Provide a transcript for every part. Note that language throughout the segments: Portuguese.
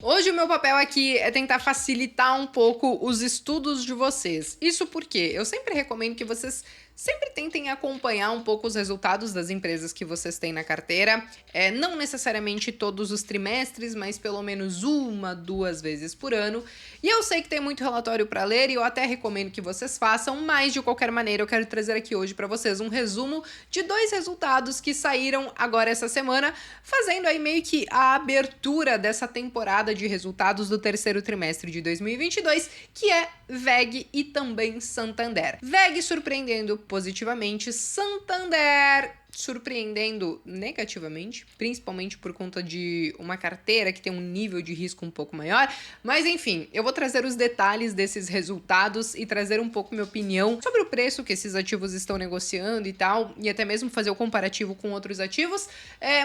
Hoje o meu papel aqui é tentar facilitar um pouco os estudos de vocês. Isso porque eu sempre recomendo que vocês sempre tentem acompanhar um pouco os resultados das empresas que vocês têm na carteira. Não necessariamente todos os trimestres, mas pelo menos uma, duas vezes por ano. E eu sei que tem muito relatório para ler e eu até recomendo que vocês façam, mas de qualquer maneira eu quero trazer aqui hoje para vocês um resumo de 2 resultados que saíram agora essa semana, fazendo aí meio que a abertura dessa temporada de resultados do terceiro trimestre de 2022, que é WEG e também Santander. WEG surpreendendo positivamente, Santander surpreendendo negativamente, principalmente por conta de uma carteira que tem um nível de risco um pouco maior. Mas enfim, eu vou trazer os detalhes desses resultados e trazer um pouco minha opinião sobre o preço que esses ativos estão negociando e tal, e até mesmo fazer o comparativo com outros ativos.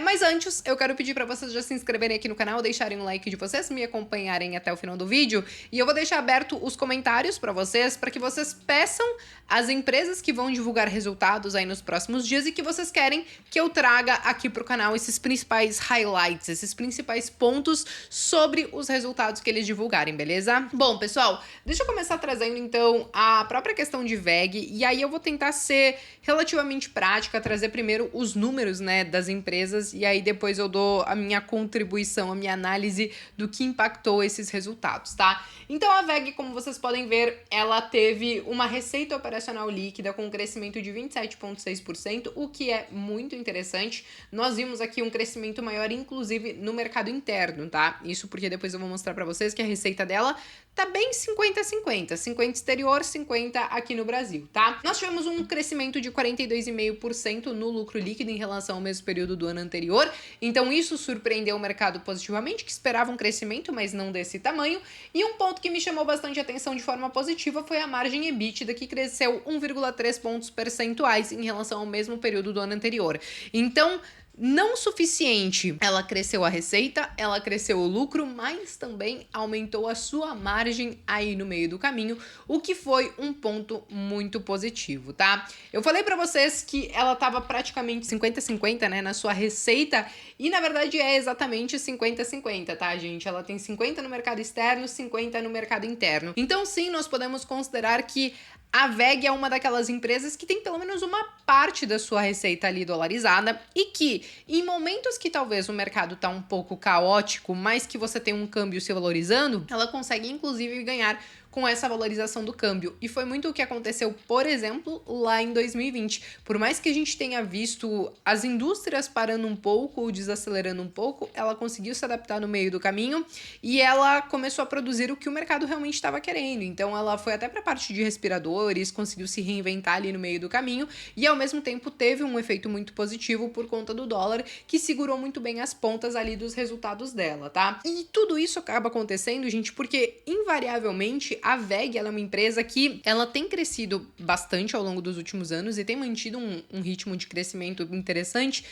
Mas antes, eu quero pedir para vocês já se inscreverem aqui no canal, deixarem um like de vocês, me acompanharem até o final do vídeo, e eu vou deixar aberto os comentários para vocês, para que vocês peçam as empresas que vão divulgar resultados aí nos próximos dias e que vocês querem que eu traga aqui pro canal esses principais highlights, esses principais pontos sobre os resultados que eles divulgarem, beleza? Bom, pessoal, deixa eu começar trazendo então a própria questão de WEG, e aí eu vou tentar ser relativamente prática, trazer primeiro os números, né, das empresas, e aí depois eu dou a minha contribuição, a minha análise do que impactou esses resultados, tá? Então a WEG, como vocês podem ver, ela teve uma receita operacional líquida com um crescimento de 27,6%, o que é muito interessante. Nós vimos aqui um crescimento maior, inclusive, no mercado interno, tá? Isso porque depois eu vou mostrar pra vocês que a receita dela tá bem 50-50, 50 exterior, 50 aqui no Brasil, tá? Nós tivemos um crescimento de 42,5% no lucro líquido em relação ao mesmo período do ano anterior, então isso surpreendeu o mercado positivamente, que esperava um crescimento, mas não desse tamanho. E um ponto que me chamou bastante atenção de forma positiva foi a margem EBITDA, que cresceu 1,3 pontos percentuais em relação ao mesmo período do ano anterior. Então, não suficiente, ela cresceu a receita, ela cresceu o lucro, mas também aumentou a sua margem aí no meio do caminho, o que foi um ponto muito positivo, tá? Eu falei pra vocês que ela tava praticamente 50-50, né, na sua receita, e na verdade é exatamente 50-50, tá, gente? Ela tem 50 no mercado externo, 50 no mercado interno. Então sim, nós podemos considerar que a WEG é uma daquelas empresas que tem pelo menos uma parte da sua receita ali dolarizada e que, em momentos que talvez o mercado tá um pouco caótico, mas que você tem um câmbio se valorizando, ela consegue inclusive ganhar com essa valorização do câmbio. E foi muito o que aconteceu, por exemplo, lá em 2020. Por mais que a gente tenha visto as indústrias parando um pouco ou desacelerando um pouco, ela conseguiu se adaptar no meio do caminho e ela começou a produzir o que o mercado realmente estava querendo. Então ela foi até para a parte de respiradores, conseguiu se reinventar ali no meio do caminho e ao mesmo tempo teve um efeito muito positivo por conta do dólar, que segurou muito bem as pontas ali dos resultados dela, tá? E tudo isso acaba acontecendo, gente, porque invariavelmente a WEG, ela é uma empresa que ela tem crescido bastante ao longo dos últimos anos e tem mantido um ritmo de crescimento interessante,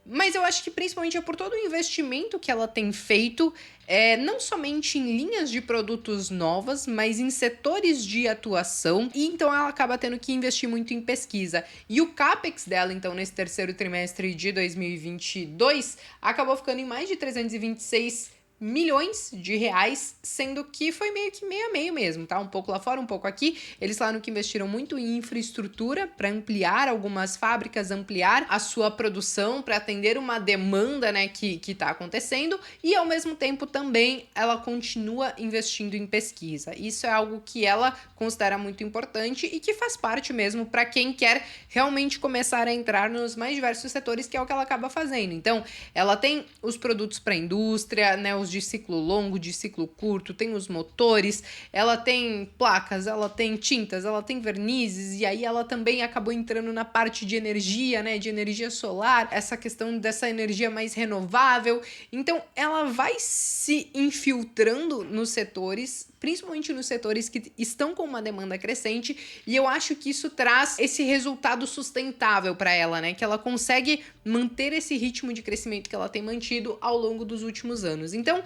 mas eu acho que principalmente é por todo o investimento que ela tem feito, não somente em linhas de produtos novas, mas em setores de atuação, e então ela acaba tendo que investir muito em pesquisa. E o CAPEX dela, então, nesse terceiro trimestre de 2022, acabou ficando em mais de 326 milhões de reais, sendo que foi meio que meio a meio mesmo, tá? Um pouco lá fora, um pouco aqui. Eles falaram que investiram muito em infraestrutura para ampliar algumas fábricas, ampliar a sua produção para atender uma demanda, né, que tá acontecendo, e ao mesmo tempo também ela continua investindo em pesquisa. Isso é algo que ela considera muito importante e que faz parte mesmo para quem quer realmente começar a entrar nos mais diversos setores, que é o que ela acaba fazendo. Então, ela tem os produtos para a indústria, né, os de ciclo longo, de ciclo curto, tem os motores, ela tem placas, ela tem tintas, ela tem vernizes, e aí ela também acabou entrando na parte de energia, né, de energia solar, essa questão dessa energia mais renovável. Então ela vai se infiltrando nos setores, principalmente nos setores que estão com uma demanda crescente, e eu acho que isso traz esse resultado sustentável para ela, né, que ela consegue manter esse ritmo de crescimento que ela tem mantido ao longo dos últimos anos. Então,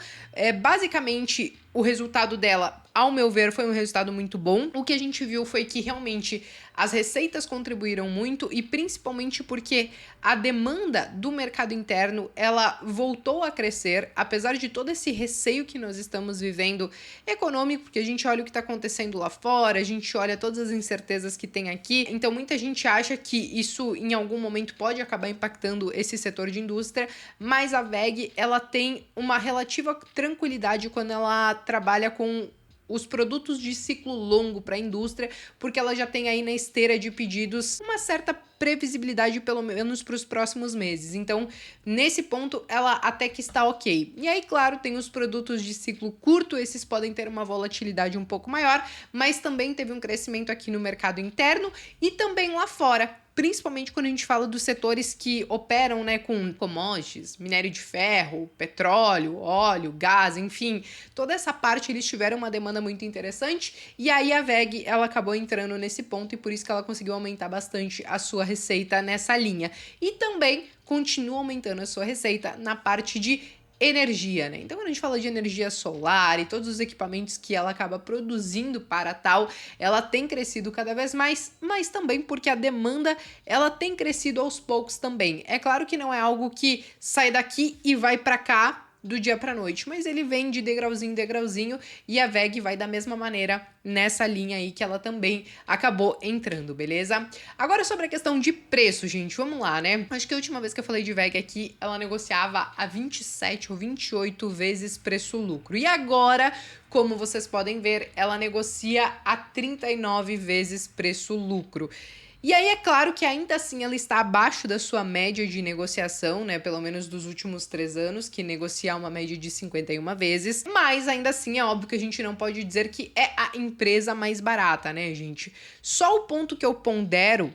basicamente, o resultado dela, ao meu ver, foi um resultado muito bom. O que a gente viu foi que realmente as receitas contribuíram muito e principalmente porque a demanda do mercado interno, ela voltou a crescer, apesar de todo esse receio que nós estamos vivendo econômico, porque a gente olha o que está acontecendo lá fora, a gente olha todas as incertezas que tem aqui, então muita gente acha que isso em algum momento pode acabar impactando esse setor de indústria, mas a WEG, ela tem uma relativa tranquilidade quando ela trabalha com os produtos de ciclo longo para a indústria, porque ela já tem aí na esteira de pedidos uma certa previsibilidade, pelo menos para os próximos meses. Então, nesse ponto, ela até que está ok. E aí, claro, tem os produtos de ciclo curto, esses podem ter uma volatilidade um pouco maior, mas também teve um crescimento aqui no mercado interno e também lá fora. Principalmente quando a gente fala dos setores que operam, né, com commodities, minério de ferro, petróleo, óleo, gás, enfim, toda essa parte eles tiveram uma demanda muito interessante e aí a WEG, ela acabou entrando nesse ponto e por isso que ela conseguiu aumentar bastante a sua receita nessa linha. E também continua aumentando a sua receita na parte de energia, né? Então, quando a gente fala de energia solar e todos os equipamentos que ela acaba produzindo para tal, ela tem crescido cada vez mais, mas também porque a demanda, ela tem crescido aos poucos também. É claro que não é algo que sai daqui e vai para cá do dia para noite, mas ele vem de degrauzinho em degrauzinho e a WEG vai da mesma maneira nessa linha aí que ela também acabou entrando, beleza? Agora sobre a questão de preço, gente, vamos lá, né? Acho que a última vez que eu falei de WEG aqui, ela negociava a 27 ou 28 vezes preço-lucro. E agora, como vocês podem ver, ela negocia a 39 vezes preço-lucro. E aí é claro que ainda assim ela está abaixo da sua média de negociação, né? Pelo menos dos últimos 3 anos, que negocia uma média de 51 vezes. Mas ainda assim é óbvio que a gente não pode dizer que é a empresa mais barata, né, gente? Só o ponto que eu pondero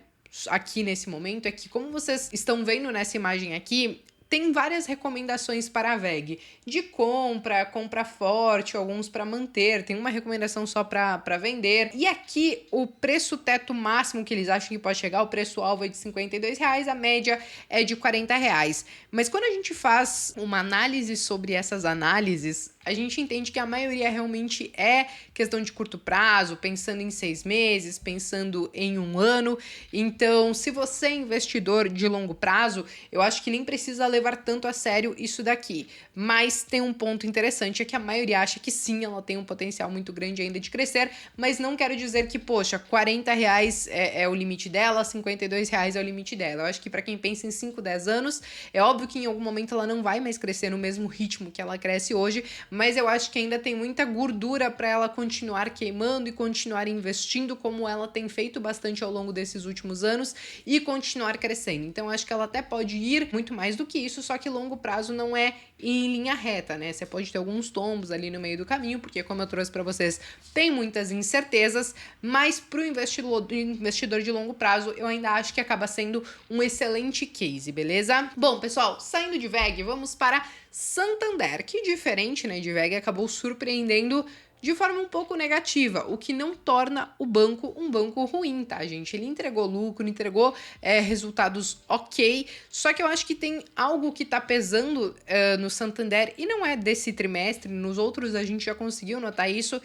aqui nesse momento é que, como vocês estão vendo nessa imagem aqui, tem várias recomendações para a WEG, de compra forte, alguns para manter, tem uma recomendação só para vender. E aqui o preço teto máximo que eles acham que pode chegar, o preço-alvo é de R$52, a média é de R$40. Mas quando a gente faz uma análise sobre essas análises, a gente entende que a maioria realmente é questão de curto prazo, pensando em 6 meses, pensando em 1 ano. Então, se você é investidor de longo prazo, eu acho que nem precisa levar tanto a sério isso daqui. Mas tem um ponto interessante, é que a maioria acha que sim, ela tem um potencial muito grande ainda de crescer, mas não quero dizer que, poxa, R$40 é o limite dela, R$52 é o limite dela. Eu acho que para quem pensa em 5, 10 anos, é óbvio que em algum momento ela não vai mais crescer no mesmo ritmo que ela cresce hoje, mas eu acho que ainda tem muita gordura para ela continuar queimando e continuar investindo como ela tem feito bastante ao longo desses últimos anos e continuar crescendo. Então, acho que ela até pode ir muito mais do que isso, só que longo prazo não é em linha reta, né? Você pode ter alguns tombos ali no meio do caminho, porque como eu trouxe para vocês, tem muitas incertezas, mas para o investidor de longo prazo, eu ainda acho que acaba sendo um excelente case, beleza? Bom, pessoal, saindo de WEG, vamos para Santander, que diferente, né, de WEG, acabou surpreendendo de forma um pouco negativa, o que não torna o banco um banco ruim, tá, gente? Ele entregou lucro, entregou resultados ok, só que eu acho que tem algo que tá pesando no Santander, e não é desse trimestre, nos outros a gente já conseguiu notar isso,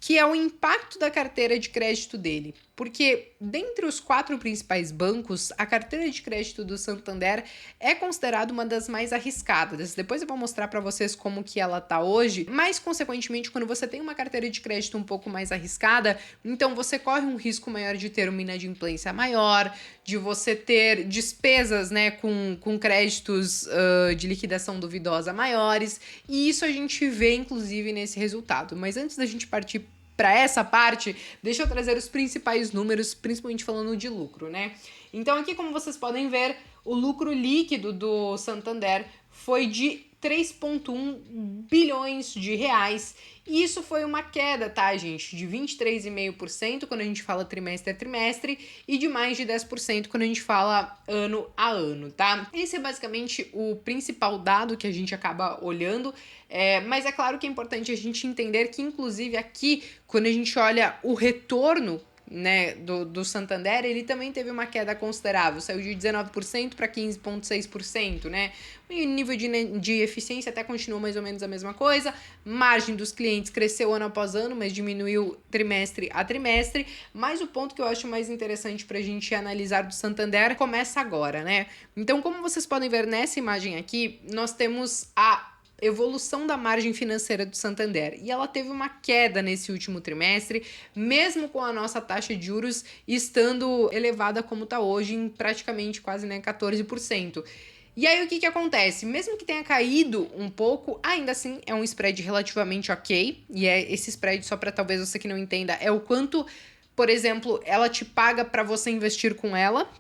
que é o impacto da carteira de crédito dele. Porque dentre os 4 principais bancos, a carteira de crédito do Santander é considerada uma das mais arriscadas. Depois eu vou mostrar para vocês como que ela tá hoje, mas consequentemente, quando você tem uma carteira de crédito um pouco mais arriscada, então você corre um risco maior de ter uma inadimplência maior, de você ter despesas, né, com créditos de liquidação duvidosa maiores, e isso a gente vê inclusive nesse resultado. Mas antes da gente partir para essa parte, deixa eu trazer os principais números, principalmente falando de lucro, né? Então aqui, como vocês podem ver, o lucro líquido do Santander foi de 3,1 bilhões de reais. E isso foi uma queda, tá, gente? De 23,5% quando a gente fala trimestre a trimestre e de mais de 10% quando a gente fala ano a ano, tá? Esse é basicamente o principal dado que a gente acaba olhando, mas é claro que é importante a gente entender que, inclusive, aqui, quando a gente olha o retorno né, do Santander, ele também teve uma queda considerável, saiu de 19% para 15,6%, né? E o nível de eficiência até continuou mais ou menos a mesma coisa, margem dos clientes cresceu ano após ano, mas diminuiu trimestre a trimestre, mas o ponto que eu acho mais interessante para a gente analisar do Santander começa agora, né? Então, como vocês podem ver nessa imagem aqui, nós temos a evolução da margem financeira do Santander. E ela teve uma queda nesse último trimestre, mesmo com a nossa taxa de juros estando elevada como está hoje, em praticamente quase 14%. E aí o que acontece? Mesmo que tenha caído um pouco, ainda assim é um spread relativamente ok. E esse spread, só para talvez você que não entenda, é o quanto, por exemplo, ela te paga para você investir com ela,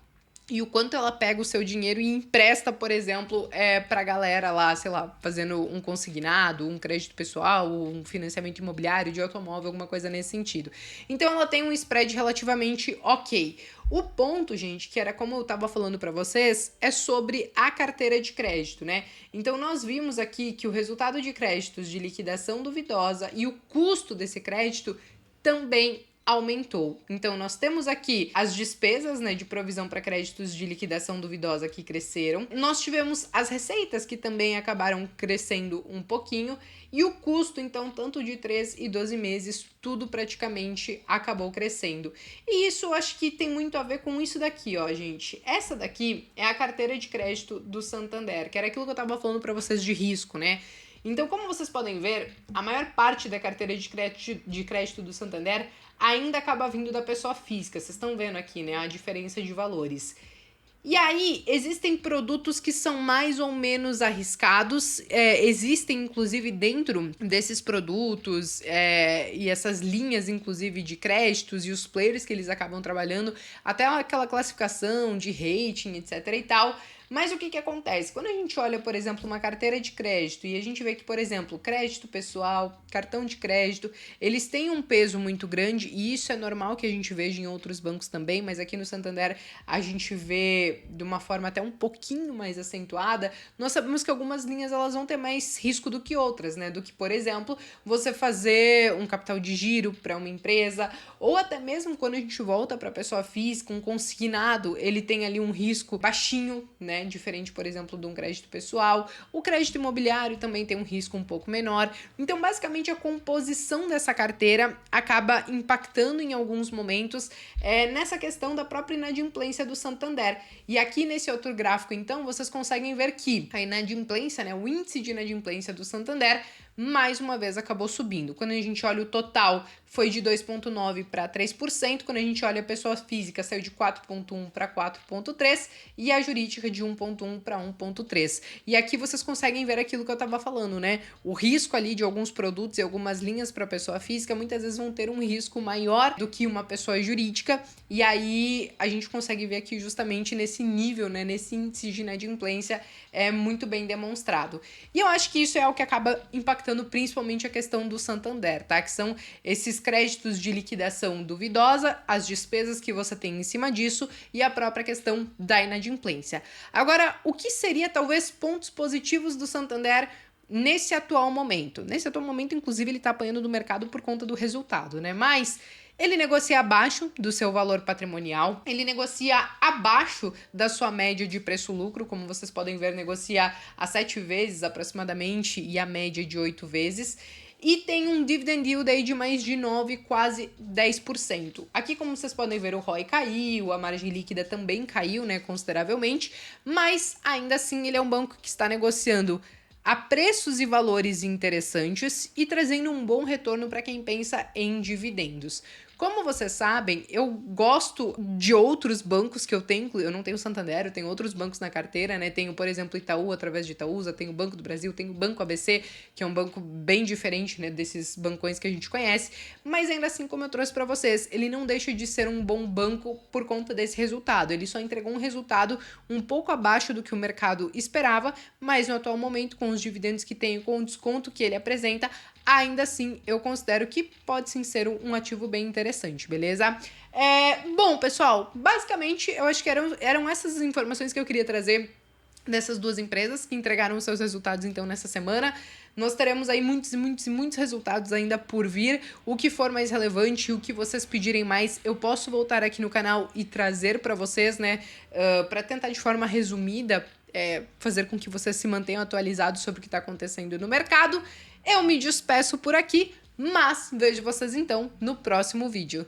e o quanto ela pega o seu dinheiro e empresta, por exemplo, pra galera lá, sei lá, fazendo um consignado, um crédito pessoal, um financiamento imobiliário de automóvel, alguma coisa nesse sentido. Então ela tem um spread relativamente ok. O ponto, gente, que era como eu tava falando para vocês, é sobre a carteira de crédito, né? Então nós vimos aqui que o resultado de créditos de liquidação duvidosa e o custo desse crédito também aumentou. Então, nós temos aqui as despesas, né, de provisão para créditos de liquidação duvidosa que cresceram. Nós tivemos as receitas que também acabaram crescendo um pouquinho. E o custo, então, tanto de 3 e 12 meses, tudo praticamente acabou crescendo. E isso eu acho que tem muito a ver com isso daqui, ó, gente. Essa daqui é a carteira de crédito do Santander, que era aquilo que eu tava falando para vocês de risco, né? Então, como vocês podem ver, a maior parte da carteira de crédito do Santander ainda acaba vindo da pessoa física. Vocês estão vendo aqui, né, a diferença de valores. E aí, existem produtos que são mais ou menos arriscados, existem, inclusive, dentro desses produtos e essas linhas, inclusive, de créditos e os players que eles acabam trabalhando, até aquela classificação de rating, etc e tal. Mas o que acontece? Quando a gente olha, por exemplo, uma carteira de crédito e a gente vê que, por exemplo, crédito pessoal, cartão de crédito, eles têm um peso muito grande e isso é normal que a gente veja em outros bancos também, mas aqui no Santander a gente vê de uma forma até um pouquinho mais acentuada. Nós sabemos que algumas linhas elas vão ter mais risco do que outras, né? Do que, por exemplo, você fazer um capital de giro para uma empresa ou até mesmo quando a gente volta para a pessoa física, um consignado, ele tem ali um risco baixinho, né? Diferente, por exemplo, de um crédito pessoal. O crédito imobiliário também tem um risco um pouco menor. Então, basicamente, a composição dessa carteira acaba impactando em alguns momentos nessa questão da própria inadimplência do Santander. E aqui nesse outro gráfico, então, vocês conseguem ver que a inadimplência, né, o índice de inadimplência do Santander, mais uma vez acabou subindo. Quando a gente olha o total, foi de 2,9% para 3%. Quando a gente olha a pessoa física, saiu de 4,1% para 4,3% e a jurídica de 1,1% para 1,3%. E aqui vocês conseguem ver aquilo que eu estava falando, né? O risco ali de alguns produtos e algumas linhas para pessoa física muitas vezes vão ter um risco maior do que uma pessoa jurídica. E aí a gente consegue ver aqui justamente nesse nível, né? Nesse índice de inadimplência é muito bem demonstrado. E eu acho que isso é o que acaba impactando principalmente a questão do Santander, tá? Que são esses créditos de liquidação duvidosa, as despesas que você tem em cima disso e a própria questão da inadimplência. Agora, o que seria talvez pontos positivos do Santander nesse atual momento? Nesse atual momento, inclusive, ele está apanhando do mercado por conta do resultado, né? Mas ele negocia abaixo do seu valor patrimonial, ele negocia abaixo da sua média de preço-lucro, como vocês podem ver, negocia a 7 vezes aproximadamente e a média de 8 vezes. E tem um dividend yield aí de mais de 9, quase 10%. Aqui, como vocês podem ver, o ROI caiu, a margem líquida também caiu, né, consideravelmente, mas ainda assim ele é um banco que está negociando a preços e valores interessantes e trazendo um bom retorno para quem pensa em dividendos. Como vocês sabem, eu gosto de outros bancos que eu tenho, eu não tenho Santander, eu tenho outros bancos na carteira, né? Tenho, por exemplo, Itaú através de Itaúsa, tenho o Banco do Brasil, tenho o Banco ABC, que é um banco bem diferente, né, desses bancões que a gente conhece, mas ainda assim, como eu trouxe para vocês, ele não deixa de ser um bom banco por conta desse resultado. Ele só entregou um resultado um pouco abaixo do que o mercado esperava, mas no atual momento, com os dividendos que tem, com o desconto que ele apresenta, ainda assim, eu considero que pode sim ser um ativo bem interessante, beleza? Bom, pessoal, basicamente, eu acho que eram essas informações que eu queria trazer dessas duas empresas que entregaram os seus resultados então nessa semana. Nós teremos aí muitos e muitos e muitos resultados ainda por vir. O que for mais relevante, o que vocês pedirem mais, eu posso voltar aqui no canal e trazer para vocês, né? Para tentar de forma resumida fazer com que vocês se mantenham atualizados sobre o que está acontecendo no mercado. Eu me despeço por aqui, mas vejo vocês então no próximo vídeo.